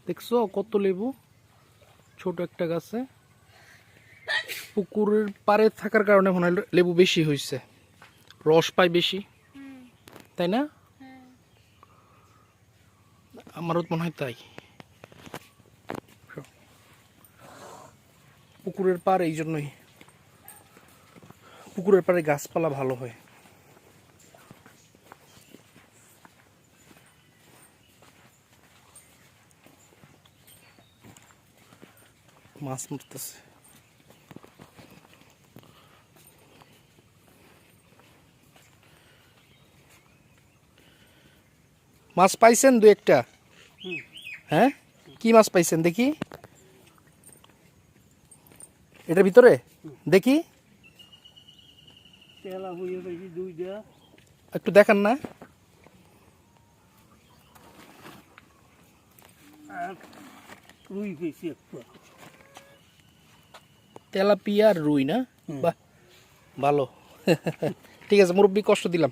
দেখছো কত লেবু, ছোট একটা গাছে। পুকুরের পাড়ে থাকার কারণে মনে হয় লেবু বেশি হয়েছে, রস পায় বেশি, তাই না? আমারও মনে হয় তাই। পুকুরের পাড়, এই জন্যই পুকুরের পাড়ে গাছপালা ভালো হয়। মাছ মারতেছে। মাছ পাইছেন দু একটা? হ্যাঁ, কি মাছ পাইছেন দেখি? এটার ভিতরে দেখি, একটু দেখান না। তেলাপিয়া আর রুই না? বাহ, ভালো। ঠিক আছে মুরব্বি, কষ্ট দিলাম।